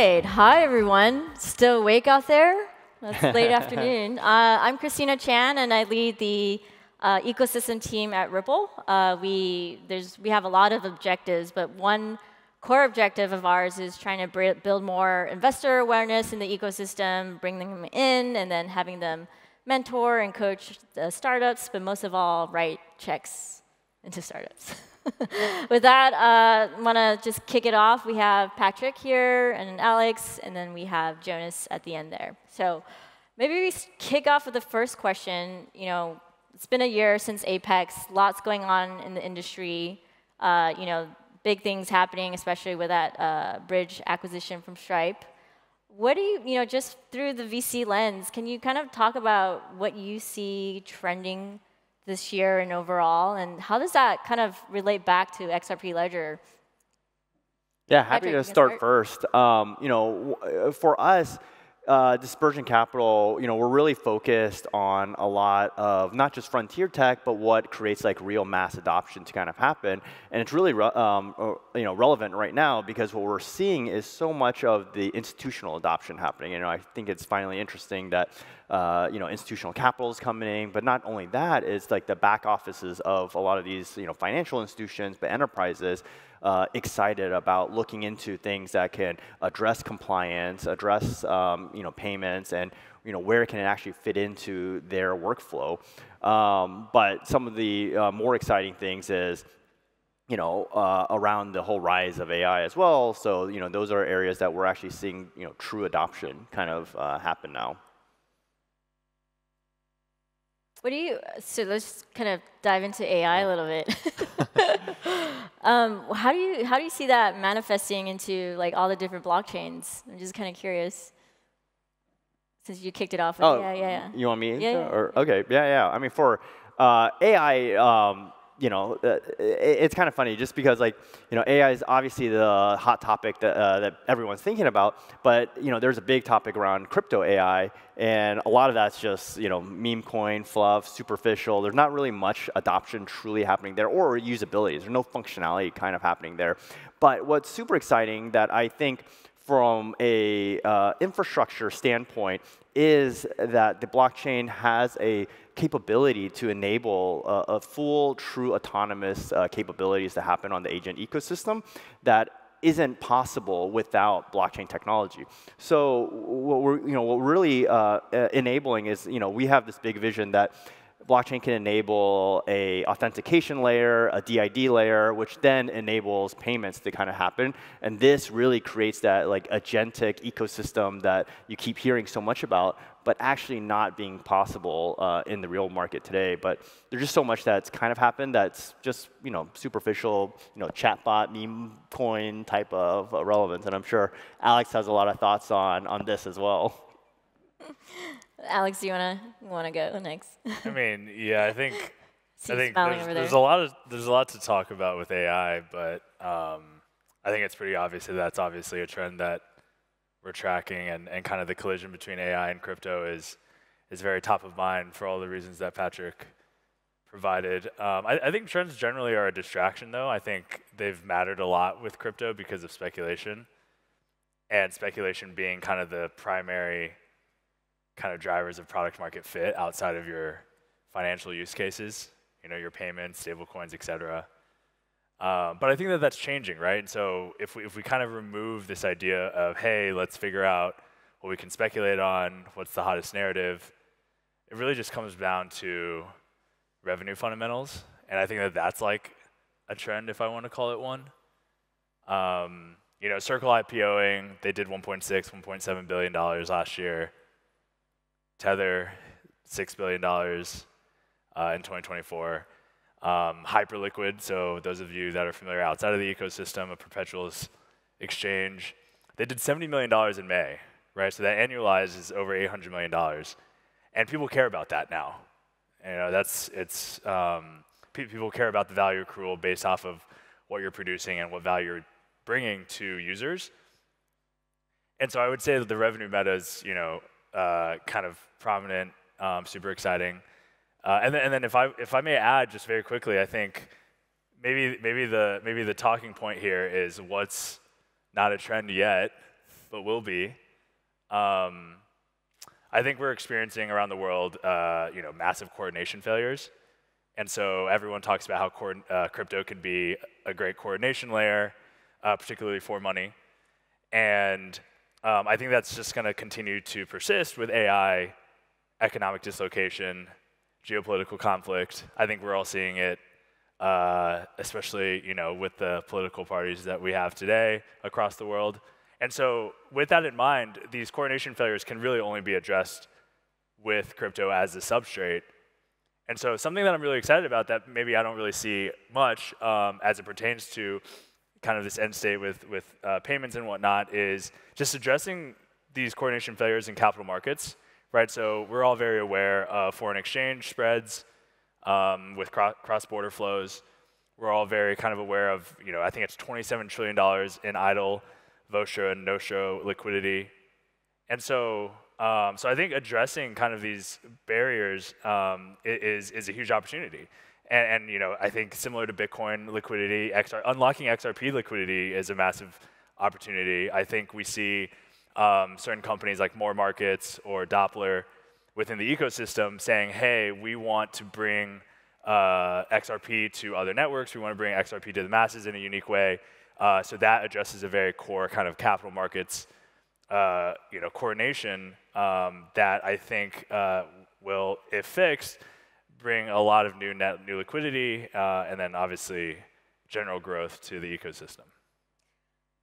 right. Hi, everyone. Still awake out there? It's late afternoon. I'm Christina Chan, and I lead the ecosystem team at Ripple. We have a lot of objectives, but one core objective of ours is trying to build more investor awareness in the ecosystem, bring them in, and then having them mentor and coach the startups, but most of all, write checks into startups. With that, I want to just kick it off. We have Patrick here and Alex, and then we have Jonas at the end there. So maybe we kick off with the first question. You know, it's been a year since Apex, lots going on in the industry. You know, big things happening, especially with that bridge acquisition from Stripe. What do you know, just through the VC lens, can you kind of talk about what you see trending this year and overall, and how does that kind of relate back to XRP Ledger? Yeah, happy to start first. You know, for us, Dispersion Capital, you know, we're really focused on a lot of not just frontier tech, but what creates like real mass adoption to kind of happen. And it's really you know, relevant right now because what we're seeing is so much of the institutional adoption happening. You know, I think it's finally interesting that you know, institutional capital is coming in, but not only that, it's like the back offices of a lot of these, you know, financial institutions, but enterprises excited about looking into things that can address compliance, address you know, payments, and you know, where can it actually fit into their workflow. But some of the more exciting things is, you know, around the whole rise of AI as well. So you know, those are areas that we're actually seeing, you know, true adoption kind of happen now. What do you, so let's kind of dive into AI a little bit. How do you see that manifesting into like all the different blockchains? I'm just kind of curious, since you kicked it off. Oh, yeah. You want me? Yeah. Or, okay, yeah. I mean, for AI, you know, it's kind of funny just because, like, you know, AI is obviously the hot topic that everyone's thinking about, but, you know, there's a big topic around crypto AI, and a lot of that's just, you know, meme coin, fluff, superficial. There's not really much adoption truly happening there, or usability. There's no functionality kind of happening there. But what's super exciting that I think from a infrastructure standpoint is that the blockchain has a capability to enable a full, true autonomous capabilities to happen on the agent ecosystem that isn't possible without blockchain technology. So what we're really enabling is, you know, we have this big vision that blockchain can enable a authentication layer, a DID layer, which then enables payments to kind of happen. And this really creates that like agentic ecosystem that you keep hearing so much about, but actually not being possible in the real market today. But there's just so much that's kind of happened that's just, you know, superficial, you know, chatbot, meme coin type of relevance. And I'm sure Alex has a lot of thoughts on this as well. Alex, do you wanna go next? I mean, yeah, I think there's a lot to talk about with AI, but I think it's pretty obvious that that's obviously a trend that we're tracking, and kind of the collision between AI and crypto is very top of mind for all the reasons that Patrick provided. I think trends generally are a distraction, though. I think they've mattered a lot with crypto because of speculation, and speculation being kind of the primary kind of drivers of product market fit outside of your financial use cases, you know, your payments, stable coins, et cetera. But I think that that's changing, right? And so if we kind of remove this idea of, hey, let's figure out what we can speculate on, what's the hottest narrative, it really just comes down to revenue fundamentals. And I think that that's like a trend, if I want to call it one. You know, Circle IPOing, they did $1.6, $1.7 billion last year. Tether, $6 billion in 2024. Hyperliquid, so those of you that are familiar outside of the ecosystem of perpetuals exchange, they did $70 million in May, right? So that annualized is over $800 million. And people care about that now. You know, people care about the value accrual based off of what you're producing and what value you're bringing to users. And so I would say that the revenue meta is, you know, kind of prominent, super exciting. And then if I may add just very quickly, I think maybe the talking point here is what's not a trend yet, but will be. I think we're experiencing around the world, massive coordination failures. And so everyone talks about how crypto can be a great coordination layer, particularly for money. And I think that's just going to continue to persist with AI, economic dislocation, geopolitical conflict. I think we're all seeing it, especially with the political parties that we have today across the world. And so with that in mind, these coordination failures can really only be addressed with crypto as a substrate. And so something that I'm really excited about that maybe I don't really see much as it pertains to kind of this end state with payments and whatnot is just addressing these coordination failures in capital markets, right? So we're all very aware of foreign exchange spreads with cross-border flows. We're all very kind of aware of, I think it's $27 trillion in idle VOSHA and no-show liquidity. And so I think addressing kind of these barriers is a huge opportunity. And I think similar to Bitcoin liquidity, unlocking XRP liquidity is a massive opportunity. I think we see certain companies like More Markets or Doppler within the ecosystem saying, hey, we want to bring XRP to other networks. We want to bring XRP to the masses in a unique way. So that addresses a very core kind of capital markets coordination that I think will, if fixed, bring a lot of new liquidity and then obviously general growth to the ecosystem.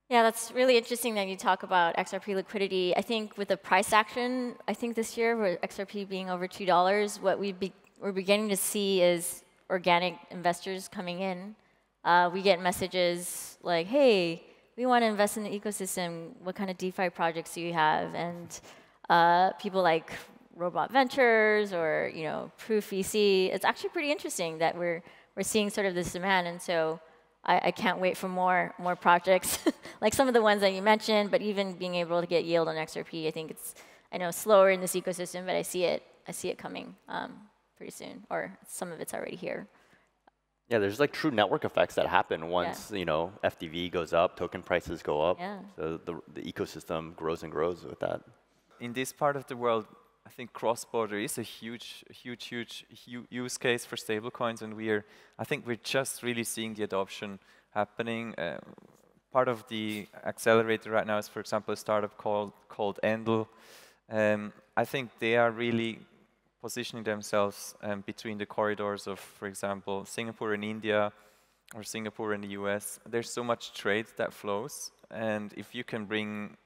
Yeah, that's really interesting that you talk about XRP liquidity. I think with the price action, I think this year with XRP being over $2, what we're beginning to see is organic investors coming in. We get messages like, hey, we want to invest in the ecosystem. What kind of DeFi projects do you have? And people like Robot Ventures or Proof VC. It's actually pretty interesting that we're seeing sort of this demand. And so I can't wait for more projects like some of the ones that you mentioned. But even being able to get yield on XRP, I think I know slower in this ecosystem, but I see it coming pretty soon, or some of it's already here. Yeah, there's like true network effects that happen once FDV goes up, token prices go up. Yeah. So the ecosystem grows and grows with that. In this part of the world, I think cross-border is a huge use case for stablecoins, and I think we're just really seeing the adoption happening. Part of the accelerator right now is, for example, a startup called Endel. I think they are really positioning themselves between the corridors of, for example, Singapore and India, or Singapore and the US. There's so much trade that flows, and if you can bring,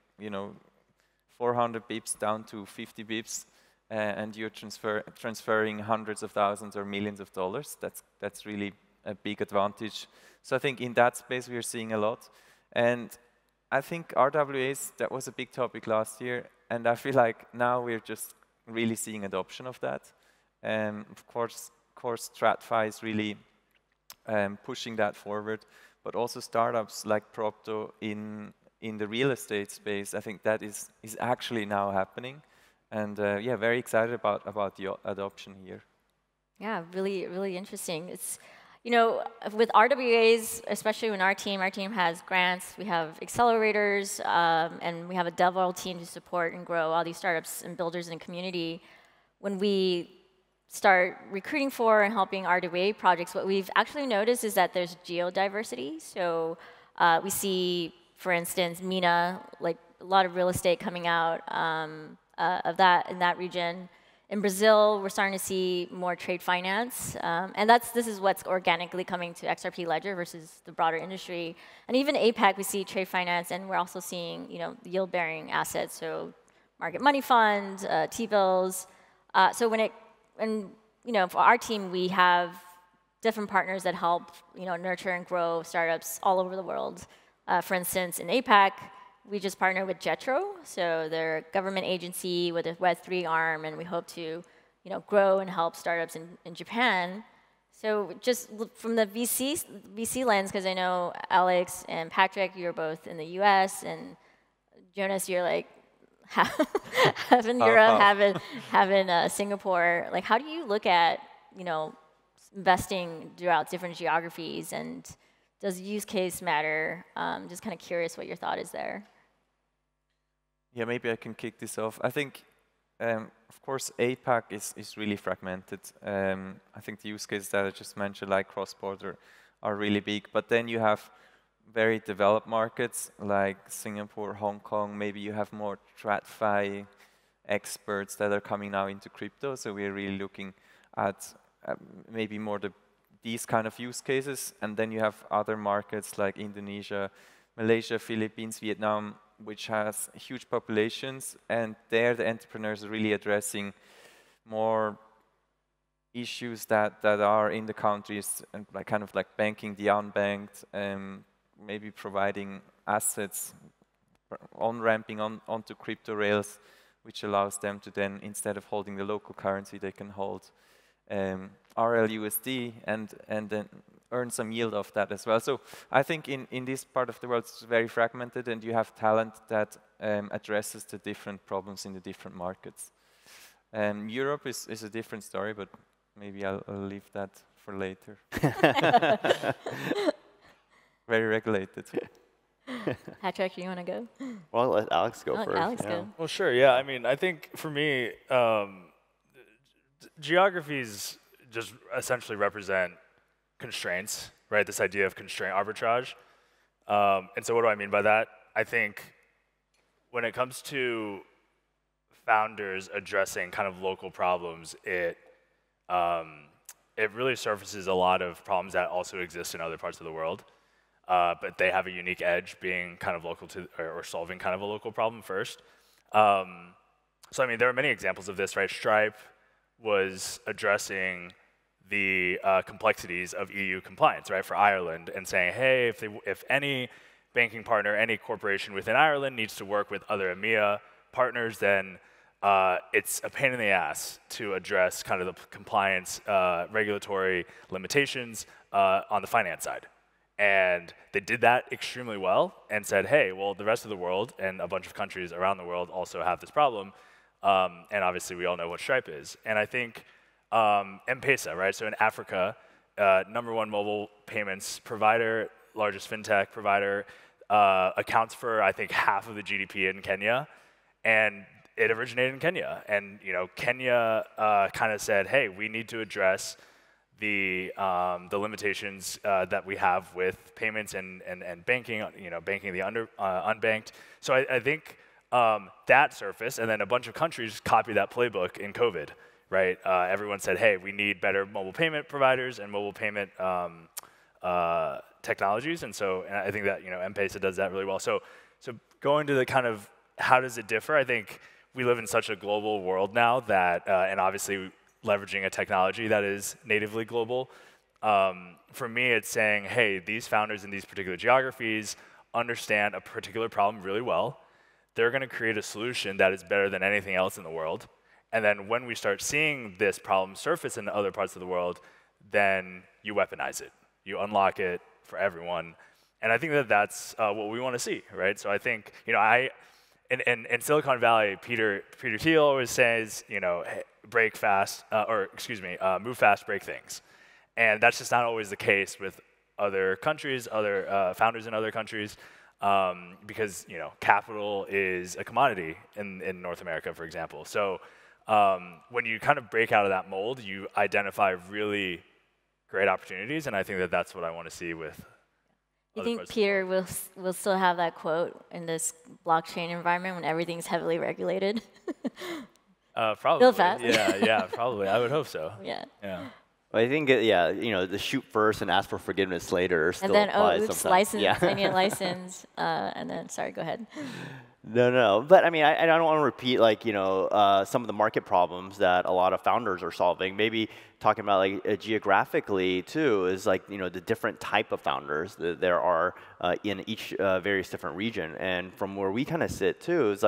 400 bips down to 50 bips, and you're transferring hundreds of thousands or millions of dollars, that's really a big advantage. So I think in that space we are seeing a lot, and I think RWAs, that was a big topic last year, and I feel like now we're just really seeing adoption of that. Of course, TradFi is really pushing that forward, but also startups like Propto in the real estate space, I think that is actually now happening. And yeah, very excited about the adoption here. Yeah, really interesting. It's, with RWAs, especially when our team has grants, we have accelerators, and we have a DevRel team to support and grow all these startups and builders in the community. When we start recruiting for and helping RWA projects, what we've actually noticed is that there's geodiversity. So we see, for instance, MENA, like a lot of real estate coming out of that in that region. In Brazil, we're starting to see more trade finance, and this is what's organically coming to XRP Ledger versus the broader industry. And even APAC, we see trade finance, and we're also seeing yield-bearing assets, so market money funds, T-bills. So for our team, we have different partners that help nurture and grow startups all over the world. For instance, in APAC, we just partnered with Jetro, so they're a government agency with a Web3 arm, and we hope to, grow and help startups in Japan. So just from the VC lens, because I know Alex and Patrick, you're both in the US, and Jonas, you're like having Europe, having Singapore. Like, how do you look at, investing throughout different geographies, and does use case matter? Just kind of curious what your thought is there. Yeah, maybe I can kick this off. I think, of course, APAC is really fragmented. I think the use cases that I just mentioned, like cross-border, are really big. But then you have very developed markets like Singapore, Hong Kong. Maybe you have more TradFi experts that are coming now into crypto. So we're really looking at maybe more these kind of use cases. And then you have other markets like Indonesia, Malaysia, Philippines, Vietnam, which has huge populations. And there the entrepreneurs are really addressing more issues that are in the countries, and like kind of like banking the unbanked, maybe providing assets, on-ramping onto crypto rails, which allows them to then, instead of holding the local currency, they can hold RLUSD and then earn some yield off that as well. So I think in this part of the world it's very fragmented, and you have talent that addresses the different problems in the different markets. Europe is a different story, but maybe I'll leave that for later. Very regulated. Patrick, you want to go? Well, let Alex go first. Alex go. Well, sure. Yeah. I mean, I think for me, geographies just essentially represent constraints, right? This idea of constraint arbitrage. And so what do I mean by that? I think when it comes to founders addressing kind of local problems, it really surfaces a lot of problems that also exist in other parts of the world. But they have a unique edge being kind of local to, or solving kind of a local problem first. So I mean, there are many examples of this, right? Stripe was addressing the complexities of EU compliance, right, for Ireland, and saying, hey, if any banking partner, any corporation within Ireland needs to work with other EMEA partners, then it's a pain in the ass to address kind of the compliance regulatory limitations on the finance side. And they did that extremely well and said, hey, well, the rest of the world and a bunch of countries around the world also have this problem. And obviously, we all know what Stripe is. And I think M-Pesa, right? So in Africa, #1 mobile payments provider, largest fintech provider, accounts for, I think, half of the GDP in Kenya. And it originated in Kenya. And Kenya kind of said, hey, we need to address the limitations that we have with payments and banking, banking the unbanked. So I think that surfaced, and then a bunch of countries copied that playbook in COVID, right? Everyone said, hey, we need better mobile payment providers and mobile payment technologies, and I think that M-Pesa does that really well. So going to the kind of how does it differ? I think we live in such a global world now that, and obviously leveraging a technology that is natively global. For me, it's saying, hey, these founders in these particular geographies understand a particular problem really well. They're going to create a solution that is better than anything else in the world. And then when we start seeing this problem surface in other parts of the world, then you weaponize it. You unlock it for everyone. And I think that that's what we want to see, right? So I think, in Silicon Valley, Peter Thiel always says, hey, break fast, move fast, break things. And that's just not always the case with other countries, other founders in other countries, because capital is a commodity in North America, for example. So when you kind of break out of that mold, you identify really great opportunities, and I think that that's what I want to see with. You think Peter will still have that quote in this blockchain environment when everything's heavily regulated? Probably. Real fast. Yeah, probably. I would hope so. Yeah. Well, I think, the shoot first and ask for forgiveness later still applies. And then, sometimes. license, I need a license. And then, sorry, go ahead. No. But I mean, I don't want to repeat some of the market problems that a lot of founders are solving. Maybe talking about geographically too is the different type of founders that there are in each various different region. And from where we kind of sit too is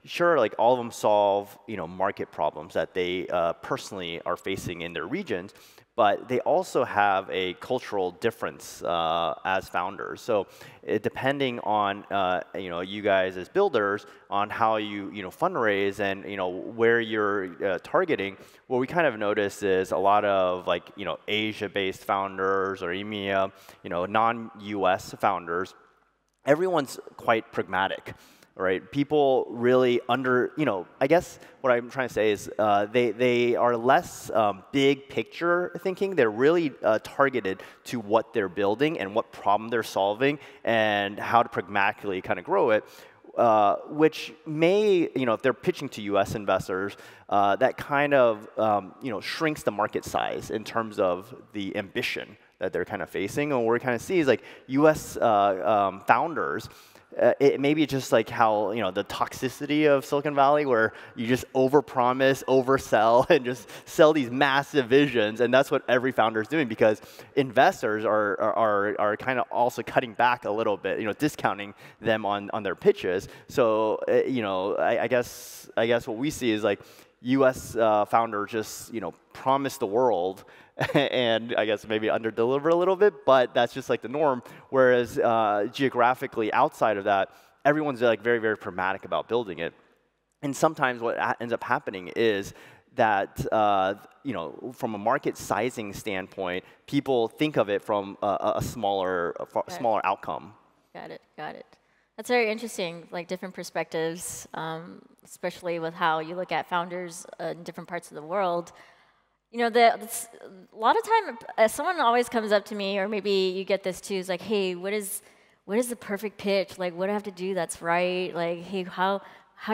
sure, all of them solve market problems that they personally are facing in their regions, but they also have a cultural difference as founders. So depending on you guys as builders on how you fundraise and where you're targeting, what we kind of notice is a lot of Asia-based founders or EMEA, non-US founders. Everyone's quite pragmatic. right? People really I guess what I'm trying to say is they are less big picture thinking. They're really targeted to what they're building and what problem they're solving and how to pragmatically kind of grow it. Which may, if they're pitching to U.S. investors, that kind of, shrinks the market size in terms of the ambition that they're kind of facing. And what we kind of see is like U.S. Founders. It may be just like how, the toxicity of Silicon Valley, where you just overpromise, oversell, and just sell these massive visions. And that's what every founder is doing, because investors are kind of also cutting back a little bit, discounting them on their pitches. So, I guess what we see is like U.S. founders just, promise the world, and I guess maybe under-deliver a little bit, but that's just like the norm. Whereas geographically outside of that, everyone's like very, very pragmatic about building it. And sometimes what ends up happening is that from a market sizing standpoint, people think of it from a smaller outcome. Got it. That's very interesting, like different perspectives, especially with how you look at founders in different parts of the world. A lot of time, someone always comes up to me, or maybe you get this too, is like, hey, what is the perfect pitch? Like, what do I have to do that's right? Like, hey, how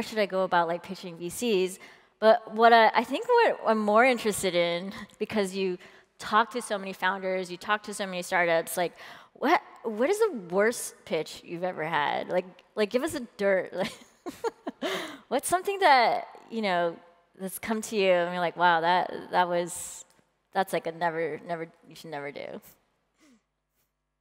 should I go about like pitching VCs? But what I think what I'm more interested in, because you talk to so many founders, you talk to so many startups, like, what is the worst pitch you've ever had? Like give us a dirt. Like, what's something that that's come to you and you're like, wow, that's like a never you should never do.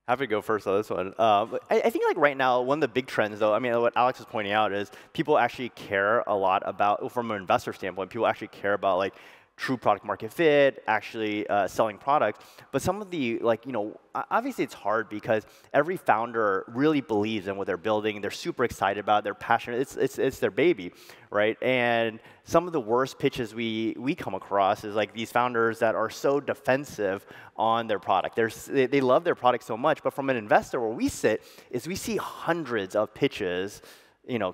Happy to go first on this one. I think like right now, one of the big trends though, I mean, what Alex is pointing out is people actually care a lot about, from an investor standpoint, people actually care about like true product market fit, actually selling products. But some of the, obviously it's hard because every founder really believes in what they're building. They're super excited about it. They're passionate. It's their baby, right? And some of the worst pitches we come across is like these founders that are so defensive on their product. They love their product so much. But from an investor, where we sit is we see hundreds of pitches,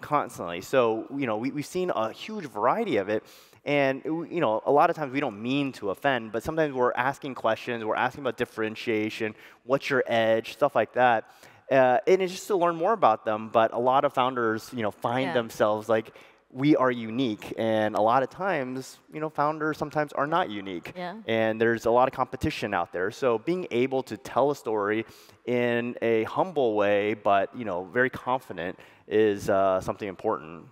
constantly. So, we've seen a huge variety of it. And a lot of times we don't mean to offend, but sometimes we're asking questions, we're asking about differentiation, what's your edge, stuff like that. And it's just to learn more about them. But a lot of founders, find themselves like, we are unique. And a lot of times, founders sometimes are not unique. Yeah. And there's a lot of competition out there. So being able to tell a story in a humble way, but very confident, is something important.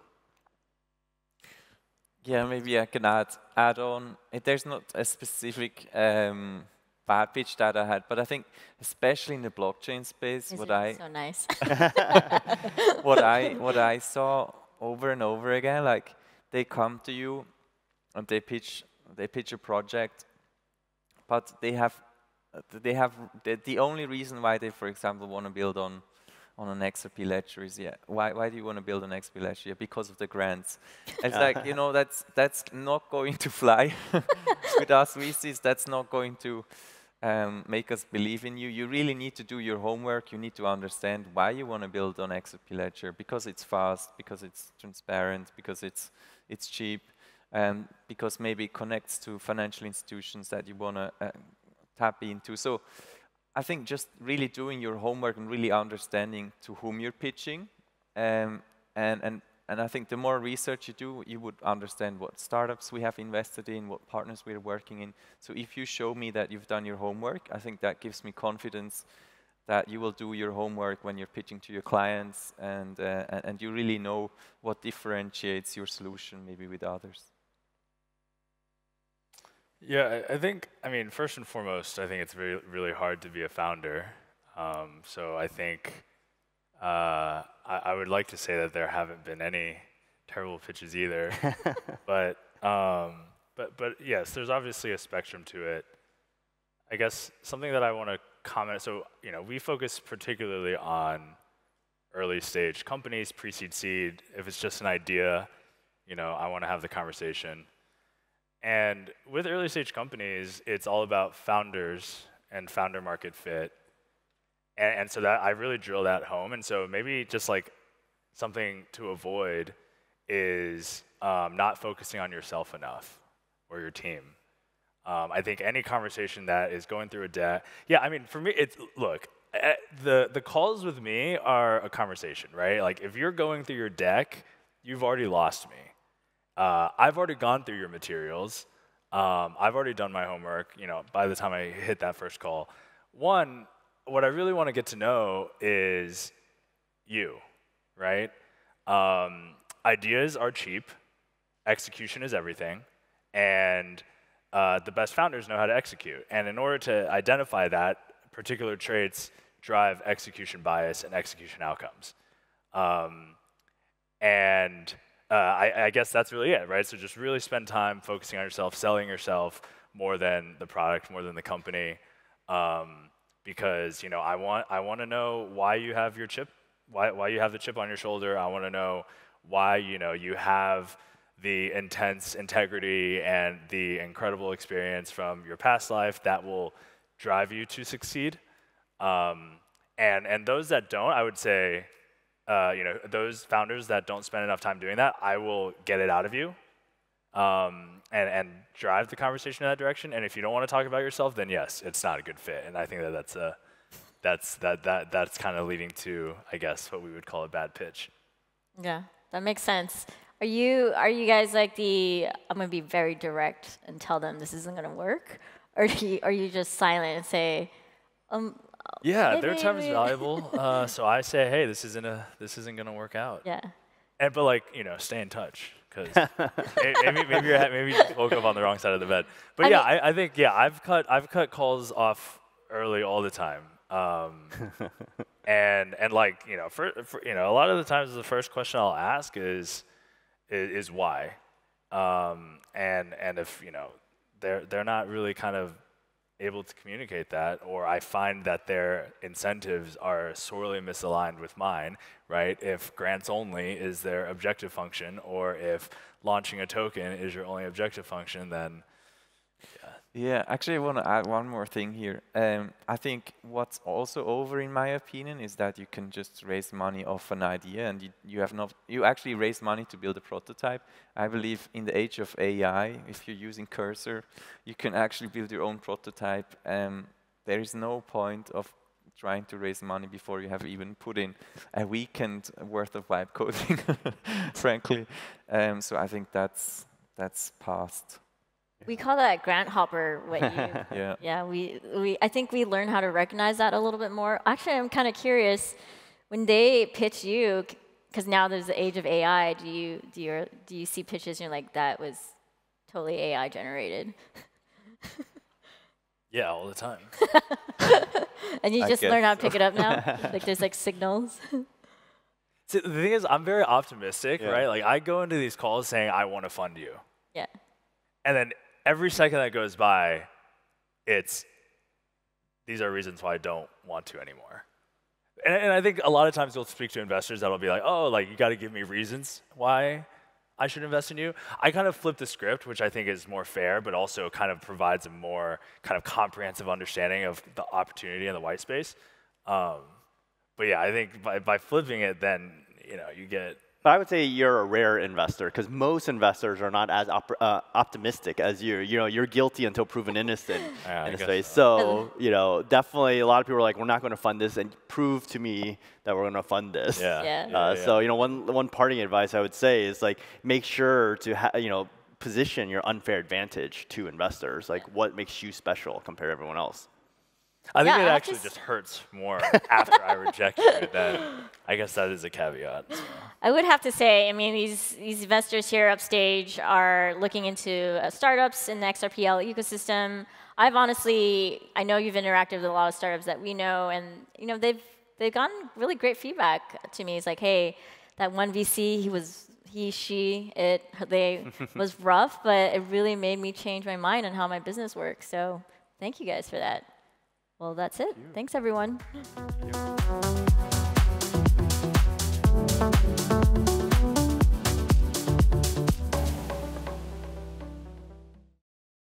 Yeah, maybe I can add on. There's not a specific bad pitch that I had, but I think especially in the blockchain space, so nice. what I saw over and over again, like they come to you and they pitch a project, but they have the only reason why they, for example, want to build on an XRP ledger is, why do you want to build an XRP ledger? Yeah, because of the grants. It's like, that's not going to fly with us VCs. That's not going to make us believe in you. You really need to do your homework. You need to understand why you want to build on XRP ledger, because it's fast, because it's transparent, because it's cheap, and because maybe it connects to financial institutions that you want to tap into. So I think just really doing your homework and really understanding to whom you're pitching, and I think the more research you do, you would understand what startups we have invested in, what partners we're working in. So if you show me that you've done your homework, I think that gives me confidence that you will do your homework when you're pitching to your clients, and you really know what differentiates your solution maybe with others. Yeah, I mean, first and foremost, I think it's really hard to be a founder. So I think I would like to say that there haven't been any terrible pitches either. but yes, there's obviously a spectrum to it. I guess something that I want to comment. So we focus particularly on early stage companies, pre-seed, seed. If it's just an idea, I want to have the conversation. And with early stage companies, it's all about founders and founder market fit. And so that I really drill that home. And so maybe just like something to avoid is not focusing on yourself enough or your team. I think any conversation that is going through a deck, yeah, I mean, for me, it's, look, the calls with me are a conversation, right? Like, if you're going through your deck, you've already lost me. I've already gone through your materials. I've already done my homework, you know, by the time I hit that first call. One, what I really want to get to know is you, right? Ideas are cheap. Execution is everything. And the best founders know how to execute. And in order to identify that, particular traits drive execution bias and execution outcomes. I guess that's really it, right? So just really spend time focusing on yourself, selling yourself more than the product, more than the company, because, you know, I want to know why you have your chip, why you have the chip on your shoulder. I want to know why, you know, you have the intense integrity and the incredible experience from your past life that will drive you to succeed. And those that don't, I would say, you know, those founders that don't spend enough time doing that, I will get it out of you, and drive the conversation in that direction. And if you don't want to talk about yourself, then yes, it's not a good fit. And I think that's kind of leading to, I guess, what we would call a bad pitch. Yeah, that makes sense. Are you guys like I'm going to be very direct and tell them this isn't going to work? Or are you just silent and say, yeah, maybe, their time is valuable. So I say, hey, this isn't going to work out. Yeah. But like, you know, stay in touch, because maybe you just woke up on the wrong side of the bed. But I think I've cut calls off early all the time. And like, you know, for you know, a lot of the times the first question I'll ask is why, and if, you know, they're not really kind of able to communicate that, or I find that their incentives are sorely misaligned with mine, right? If grants only is their objective function, or if launching a token is your only objective function, then yeah, actually, I want to add one more thing here. I think what's also over, in my opinion, is that you can just raise money off an idea, and you actually raise money to build a prototype. I believe in the age of AI, if you're using Cursor, you can actually build your own prototype. There is no point of trying to raise money before you have even put in a weekend worth of vibe coding, frankly. So I think that's past. We call that grant hopper. What you? Yeah. I think we learn how to recognize that a little bit more. Actually, I'm kind of curious, when they pitch you, because now there's the age of AI. Do you see pitches and you're like, that was totally AI generated? yeah, all the time. And you just learn how to pick it up now. Like there's like signals. See, the thing is, I'm very optimistic, right? Like I go into these calls saying I want to fund you. Yeah. And then every second that goes by, these are reasons why I don't want to anymore. And I think a lot of times you'll speak to investors that'll be like, oh, like you got to give me reasons why I should invest in you. I kind of flip the script, which I think is more fair, but also kind of provides a more kind of comprehensive understanding of the opportunity in the white space. But yeah, I think by flipping it, then, you know, you get. But I would say you're a rare investor, because most investors are not as optimistic as you. You know, you're guilty until proven innocent in this space. So, you know, definitely a lot of people are like, we're not going to fund this, and prove to me that we're going to fund this. So, you know, one parting advice I would say is like, make sure to you know, position your unfair advantage to investors. Like, what makes you special compared to everyone else? I think it actually just hurts more after I reject you. Then I guess that is a caveat. So. I would have to say, I mean, these investors here upstage are looking into startups in the XRPL ecosystem. I know you've interacted with a lot of startups that we know, and you know they've gotten really great feedback to me. It's like, hey, that one VC, they was rough, but it really made me change my mind on how my business works. So thank you guys for that. Well, that's it. Thanks, everyone. Thank you.